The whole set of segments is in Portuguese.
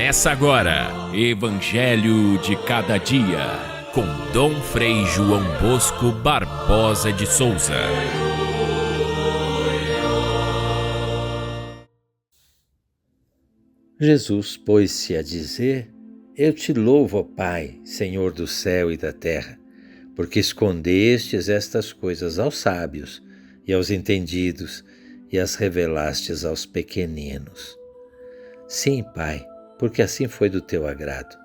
Começa agora, Evangelho de Cada Dia, com Dom Frei João Bosco Barbosa de Souza. Jesus pôs-se a dizer: Eu te louvo, ó Pai, Senhor do céu e da terra, porque escondestes estas coisas aos sábios e aos entendidos e as revelastes aos pequeninos. Sim, Pai, porque assim foi do teu agrado.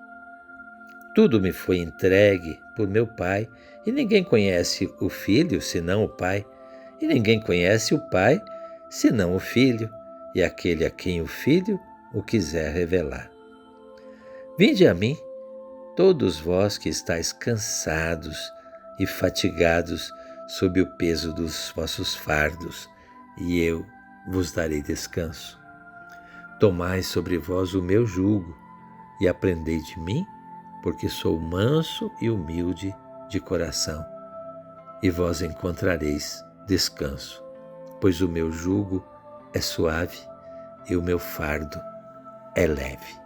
Tudo me foi entregue por meu Pai, e ninguém conhece o Filho senão o Pai, e ninguém conhece o Pai senão o Filho, e aquele a quem o Filho o quiser revelar. Vinde a mim, todos vós que estáis cansados e fatigados sob o peso dos vossos fardos, e eu vos darei descanso. Tomai sobre vós o meu jugo e aprendei de mim, porque sou manso e humilde de coração, e vós encontrareis descanso, pois o meu jugo é suave e o meu fardo é leve.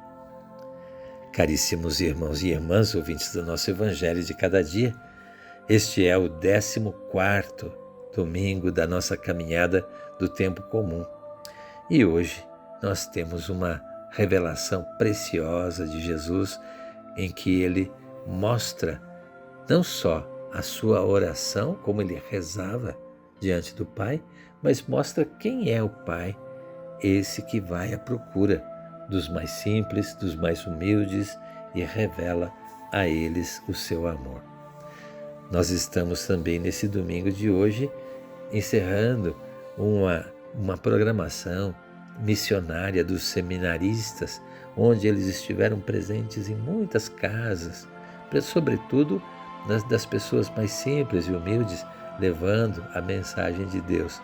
Caríssimos irmãos e irmãs, ouvintes do nosso Evangelho de Cada Dia, este é o 14º domingo da nossa caminhada do tempo comum. E hoje nós temos uma revelação preciosa de Jesus, em que ele mostra não só a sua oração, como ele rezava diante do Pai, mas mostra quem é o Pai, esse que vai à procura dos mais simples, dos mais humildes, e revela a eles o seu amor. Nós estamos também nesse domingo de hoje encerrando uma programação missionária dos seminaristas, onde eles estiveram presentes em muitas casas, sobretudo das pessoas mais simples e humildes, levando a mensagem de Deus.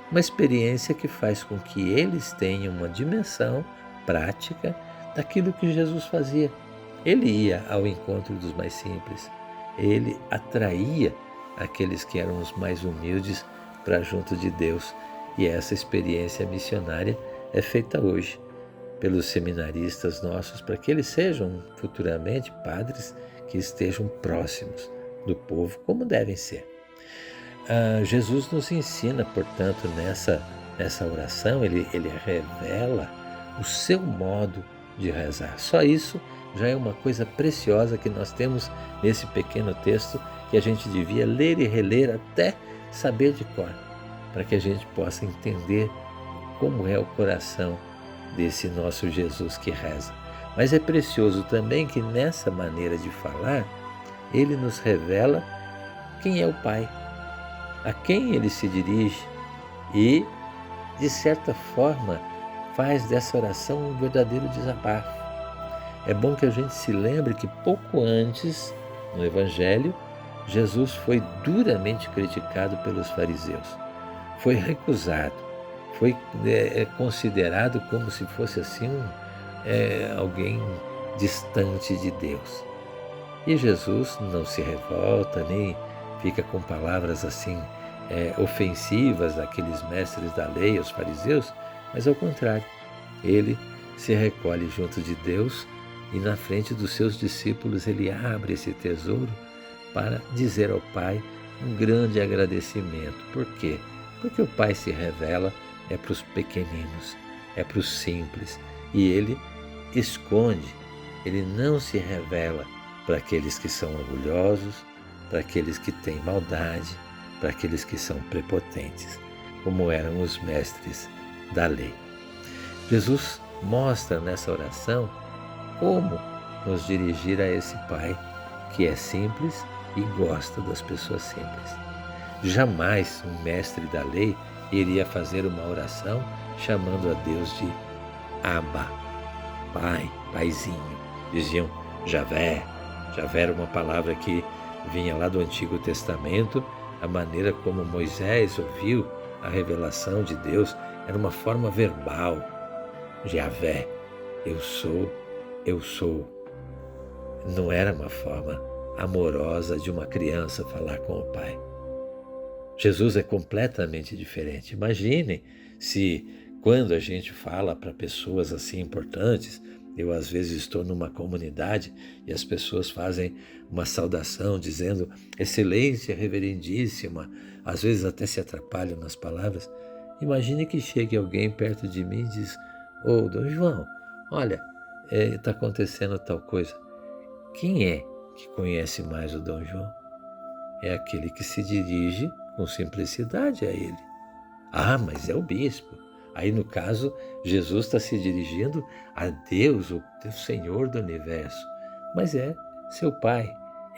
Uma experiência que faz com que eles tenham uma dimensão prática daquilo que Jesus fazia. Ele ia ao encontro dos mais simples, ele atraía aqueles que eram os mais humildes para junto de Deus. E essa experiência missionária é feita hoje pelos seminaristas nossos, para que eles sejam futuramente padres que estejam próximos do povo, como devem ser. Jesus nos ensina, portanto, nessa oração, ele revela o seu modo de rezar. Só isso já é uma coisa preciosa que nós temos nesse pequeno texto, que a gente devia ler e reler até saber de cor, para que a gente possa entender como é o coração desse nosso Jesus que reza. Mas é precioso também que nessa maneira de falar, ele nos revela quem é o Pai, a quem ele se dirige e, de certa forma, faz dessa oração um verdadeiro desabafo. É bom que a gente se lembre que pouco antes, no Evangelho, Jesus foi duramente criticado pelos fariseus. Foi recusado, foi considerado como se fosse assim alguém distante de Deus. E Jesus não se revolta, nem fica com palavras assim ofensivas àqueles mestres da lei, aos fariseus, mas ao contrário, ele se recolhe junto de Deus e na frente dos seus discípulos ele abre esse tesouro para dizer ao Pai um grande agradecimento. Por quê? Porque o Pai se revela para os pequeninos, para os simples, e ele esconde, ele não se revela para aqueles que são orgulhosos, para aqueles que têm maldade, para aqueles que são prepotentes, como eram os mestres da lei. Jesus mostra nessa oração como nos dirigir a esse Pai que é simples e gosta das pessoas simples. Jamais um mestre da lei iria fazer uma oração chamando a Deus de Abba, Pai, Paizinho. Diziam Javé. Javé era uma palavra que vinha lá do Antigo Testamento. A maneira como Moisés ouviu a revelação de Deus era uma forma verbal. Javé, eu sou. Não era uma forma amorosa de uma criança falar com o Pai. Jesus é completamente diferente. Imaginem se, quando a gente fala para pessoas assim importantes, Eu às vezes estou numa comunidade e as pessoas fazem uma saudação dizendo excelência, reverendíssima, às vezes até se atrapalham nas palavras. Imagine que chegue alguém perto de mim e diz: ô, Dom João, olha, está acontecendo tal coisa. Quem é que conhece mais o Dom João? É aquele que se dirige com simplicidade a ele. Ah, mas é o bispo. Aí, no caso, Jesus está se dirigindo a Deus, o Senhor do universo. Mas é seu Pai,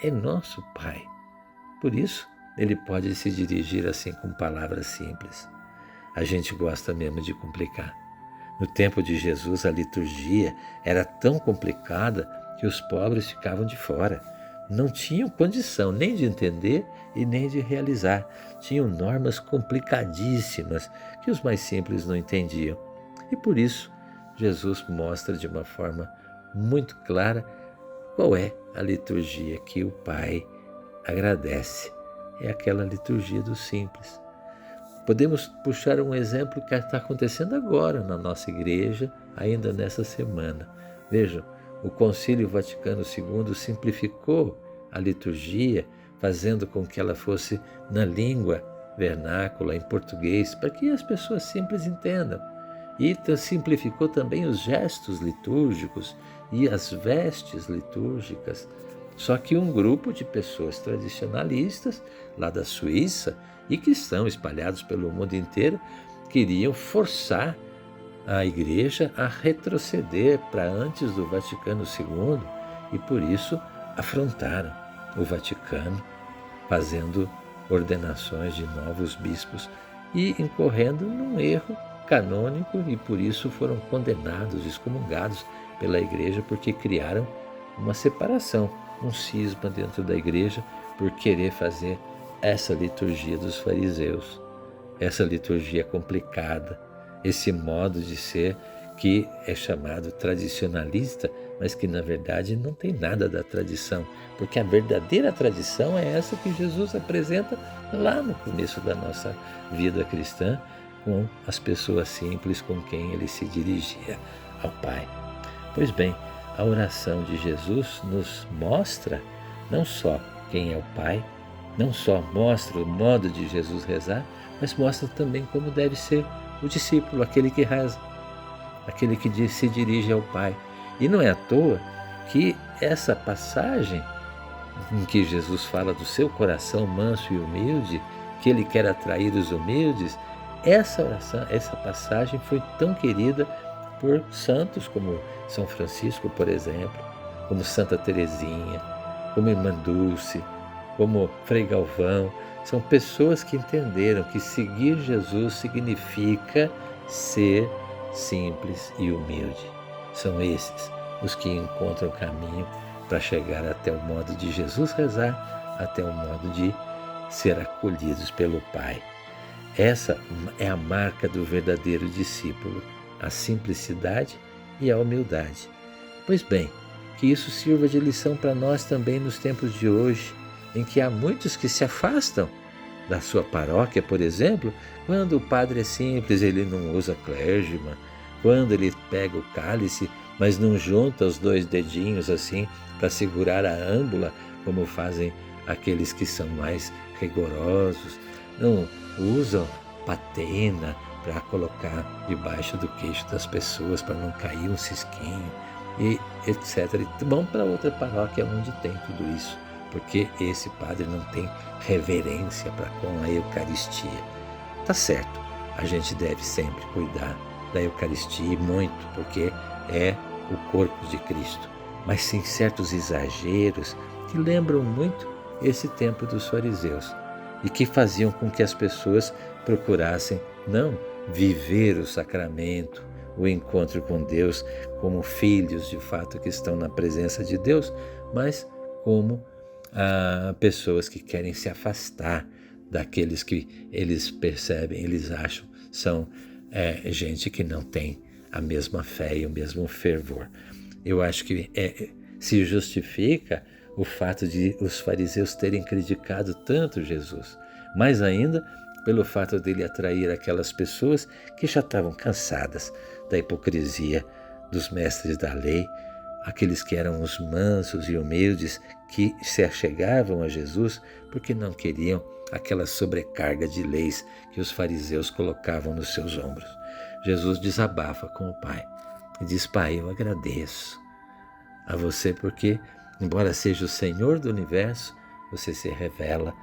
é nosso Pai. Por isso, ele pode se dirigir assim com palavras simples. A gente gosta mesmo de complicar. No tempo de Jesus, a liturgia era tão complicada que os pobres ficavam de fora. Não tinham condição nem de entender e nem de realizar. Tinham normas complicadíssimas que os mais simples não entendiam. E por isso, Jesus mostra de uma forma muito clara qual é a liturgia que o Pai agradece. É aquela liturgia do simples. Podemos puxar um exemplo que está acontecendo agora na nossa igreja, ainda nessa semana. Vejam, o Concílio Vaticano II simplificou a liturgia, fazendo com que ela fosse na língua vernácula, em português, para que as pessoas simples entendam. E simplificou também os gestos litúrgicos e as vestes litúrgicas. Só que um grupo de pessoas tradicionalistas, lá da Suíça, e que estão espalhados pelo mundo inteiro, queriam forçar a igreja a retroceder para antes do Vaticano II e por isso afrontaram o Vaticano, fazendo ordenações de novos bispos e incorrendo num erro canônico e por isso foram condenados, excomungados pela igreja porque criaram uma separação, um cisma dentro da igreja por querer fazer essa liturgia dos fariseus, essa liturgia complicada, esse modo de ser que é chamado tradicionalista, mas que na verdade não tem nada da tradição, porque a verdadeira tradição é essa que Jesus apresenta lá no começo da nossa vida cristã, com as pessoas simples com quem ele se dirigia ao Pai. Pois bem, a oração de Jesus nos mostra não só quem é o Pai, não só mostra o modo de Jesus rezar, mas mostra também como deve ser o discípulo, aquele que reza, aquele que se dirige ao Pai. E não é à toa que essa passagem em que Jesus fala do seu coração manso e humilde, que ele quer atrair os humildes, essa oração, essa passagem foi tão querida por santos como São Francisco, por exemplo, como Santa Teresinha, como Irmã Dulce, como Frei Galvão. São pessoas que entenderam que seguir Jesus significa ser simples e humilde. São esses os que encontram o caminho para chegar até o modo de Jesus rezar, até o modo de ser acolhidos pelo Pai. Essa é a marca do verdadeiro discípulo, a simplicidade e a humildade. Pois bem, que isso sirva de lição para nós também nos tempos de hoje, em que há muitos que se afastam da sua paróquia, por exemplo, quando o padre é simples, ele não usa clergyman, quando ele pega o cálice, mas não junta os dois dedinhos assim para segurar a âmbula, como fazem aqueles que são mais rigorosos, não usam patena para colocar debaixo do queixo das pessoas para não cair um cisquinho, e etc. E vão para outra paróquia onde tem tudo isso, porque esse padre não tem reverência para com a Eucaristia. Tá certo, a gente deve sempre cuidar da Eucaristia muito, porque é o corpo de Cristo, mas sem certos exageros que lembram muito esse tempo dos fariseus e que faziam com que as pessoas procurassem não viver o sacramento, o encontro com Deus como filhos de fato que estão na presença de Deus, mas como pessoas que querem se afastar daqueles que eles percebem, eles acham são gente que não tem a mesma fé e o mesmo fervor. Eu acho que se justifica o fato de os fariseus terem criticado tanto Jesus, mais ainda pelo fato dele atrair aquelas pessoas que já estavam cansadas da hipocrisia dos mestres da lei, aqueles que eram os mansos e humildes, que se achegavam a Jesus porque não queriam aquela sobrecarga de leis que os fariseus colocavam nos seus ombros. Jesus desabafa com o Pai e diz: Pai, eu agradeço a você porque, embora seja o Senhor do universo, você se revela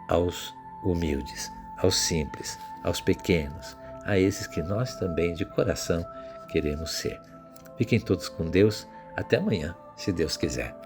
aos humildes, aos simples, aos pequenos, a esses que nós também de coração queremos ser. Fiquem todos com Deus. Até amanhã, se Deus quiser.